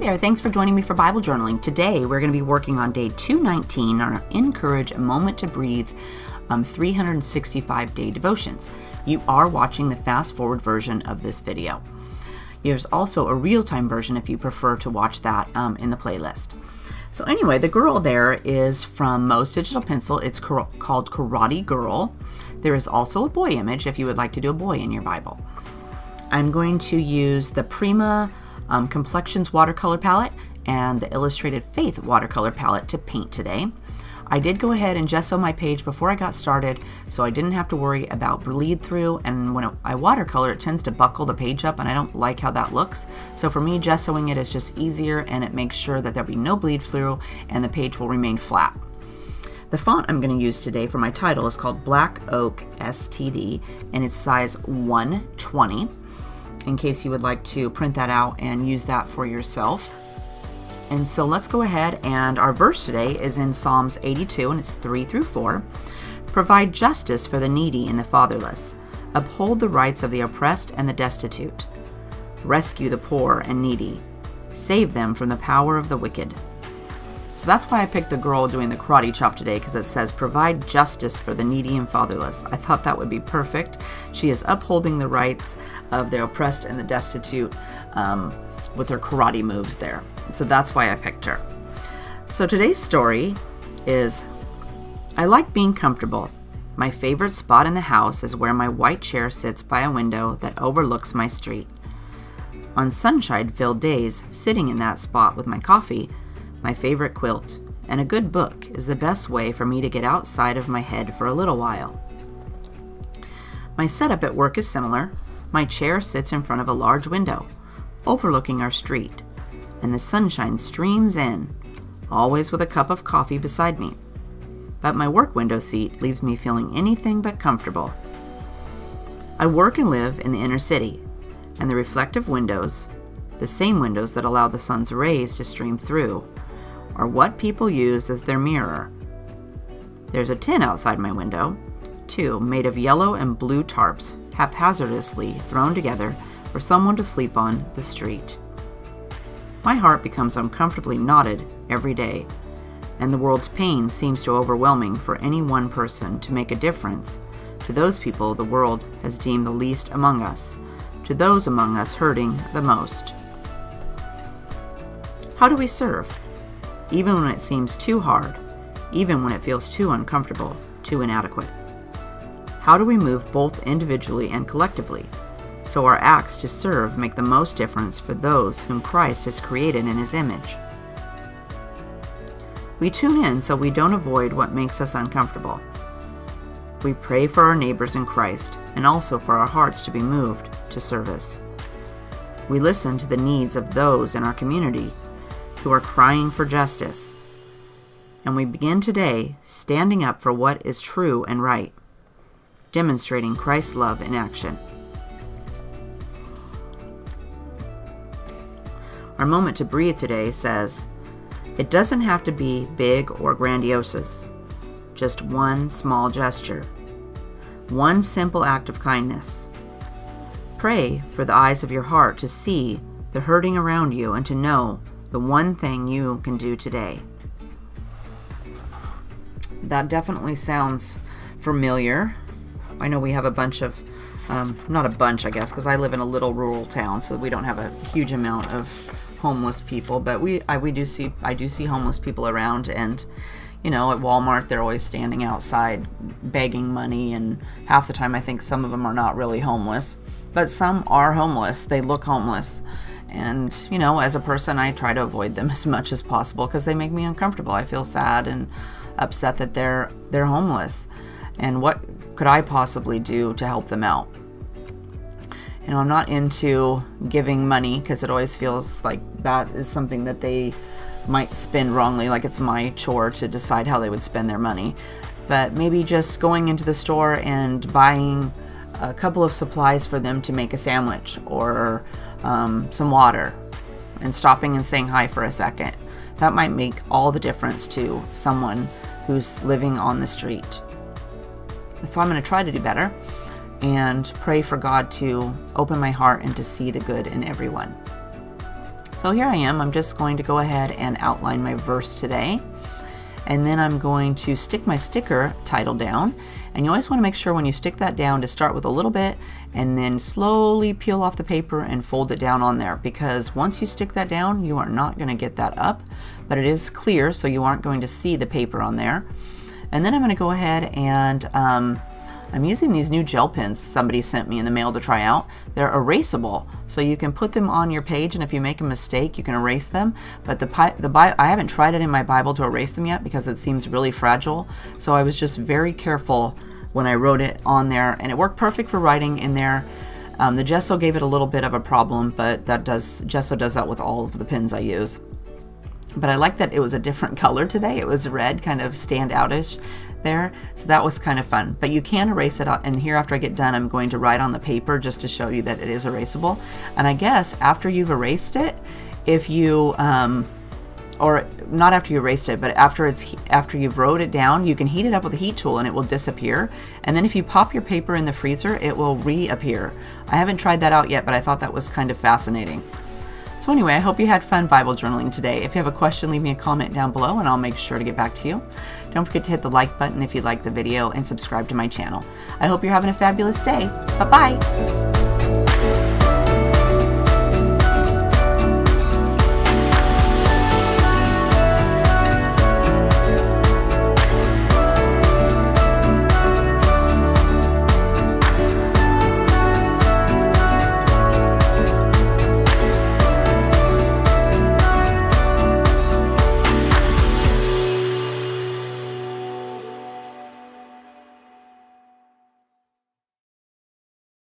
there, thanks for joining me for Bible journaling. Today we're going to be working on day 219 on our Encourage a Moment to Breathe 365 day devotions. You are watching the fast forward version of this video. There's also a real-time version if you prefer to watch that in the playlist. So anyway, the girl there is from Mo's Digital Pencil. It's called Karate Girl. There is also a boy image if you would like to do a boy in your Bible. I'm going to use the Pigma Complexions watercolor palette and the Illustrated Faith watercolor palette to paint today. I did go ahead and gesso my page before I got started, so I didn't have to worry about bleed through, and when I watercolor, it tends to buckle the page up, and I don't like how that looks. So for me, gessoing it is just easier, and it makes sure that there'll be no bleed through, and the page will remain flat. The font I'm going to use today for my title is called Black Oak STD, and it's size 120, in case you would like to print that out and use that for yourself. And so let's go ahead, and our verse today is in Psalms 82, and it's 3 through 4. Provide justice for the needy and the fatherless. Uphold the rights of the oppressed and the destitute. Rescue the poor and needy. Save them from the power of the wicked. So that's why I picked the girl doing the karate chop today, because it says provide justice for the needy and fatherless. I thought that would be perfect. She is upholding the rights of the oppressed and the destitute with her karate moves there. So that's why I picked her. So today's story is, I like being comfortable. My favorite spot in the house is where my white chair sits by a window that overlooks my street. On sunshine-filled days, sitting in that spot with my coffee, my favorite quilt, and a good book is the best way for me to get outside of my head for a little while. My setup at work is similar. My chair sits in front of a large window, overlooking our street, and the sunshine streams in, always with a cup of coffee beside me. But my work window seat leaves me feeling anything but comfortable. I work and live in the inner city, and the reflective windows, the same windows that allow the sun's rays to stream through, are what people use as their mirror. There's a tent outside my window, too, made of yellow and blue tarps, haphazardly thrown together for someone to sleep on the street. My heart becomes uncomfortably knotted every day, and the world's pain seems too overwhelming for any one person to make a difference to those people the world has deemed the least among us, to those among us hurting the most. How do we serve? Even when it seems too hard, even when it feels too uncomfortable, too inadequate. How do we move both individually and collectively, so our acts to serve make the most difference for those whom Christ has created in His image? We tune in so we don't avoid what makes us uncomfortable. We pray for our neighbors in Christ, and also for our hearts to be moved to service. We listen to the needs of those in our community who are crying for justice. And we begin today standing up for what is true and right, demonstrating Christ's love in action. Our moment to breathe today says, it doesn't have to be big or grandiose, just one small gesture, one simple act of kindness. Pray for the eyes of your heart to see the hurting around you and to know the one thing you can do today. That definitely sounds familiar. I know we have a bunch of, not a bunch I guess, because I live in a little rural town, so we don't have a huge amount of homeless people, but I do see homeless people around, and at Walmart they're always standing outside begging money, and half the time I think some of them are not really homeless, but some are homeless. They look homeless. And, as a person, I try to avoid them as much as possible because they make me uncomfortable. I feel sad and upset that they're homeless. And what could I possibly do to help them out? I'm not into giving money because it always feels like that is something that they might spend wrongly, like it's my chore to decide how they would spend their money. But maybe just going into the store and buying a couple of supplies for them to make a sandwich, or some water, and stopping and saying hi for a second. That might make all the difference to someone who's living on the street. So I'm going to try to do better and pray for God to open my heart and to see the good in everyone. So here I am. I'm just going to go ahead and outline my verse today. And then I'm going to stick my sticker title down. And you always want to make sure when you stick that down to start with a little bit and then slowly peel off the paper and fold it down on there, because once you stick that down, you are not going to get that up, but it is clear, so you aren't going to see the paper on there. And then I'm going to go ahead and I'm using these new gel pens somebody sent me in the mail to try out. They're erasable, so you can put them on your page, and if you make a mistake, you can erase them. But I haven't tried it in my Bible to erase them yet because it seems really fragile. So I was just very careful when I wrote it on there, and it worked perfect for writing in there. The Gesso gave it a little bit of a problem, but Gesso does that with all of the pens I use. But I like that it was a different color today. It was red, kind of standoutish there, so that was kind of fun. But you can erase it, and here after I get done, I'm going to write on the paper just to show you that it is erasable. And I guess after you've erased it, if you or not after you erased it, but after you've wrote it down, you can heat it up with a heat tool and it will disappear. And then if you pop your paper in the freezer, it will reappear. I haven't tried that out yet, but I thought that was kind of fascinating. So anyway, I hope you had fun Bible journaling today. If you have a question, leave me a comment down below and I'll make sure to get back to you. Don't forget to hit the like button if you liked the video and subscribe to my channel. I hope you're having a fabulous day. Bye-bye.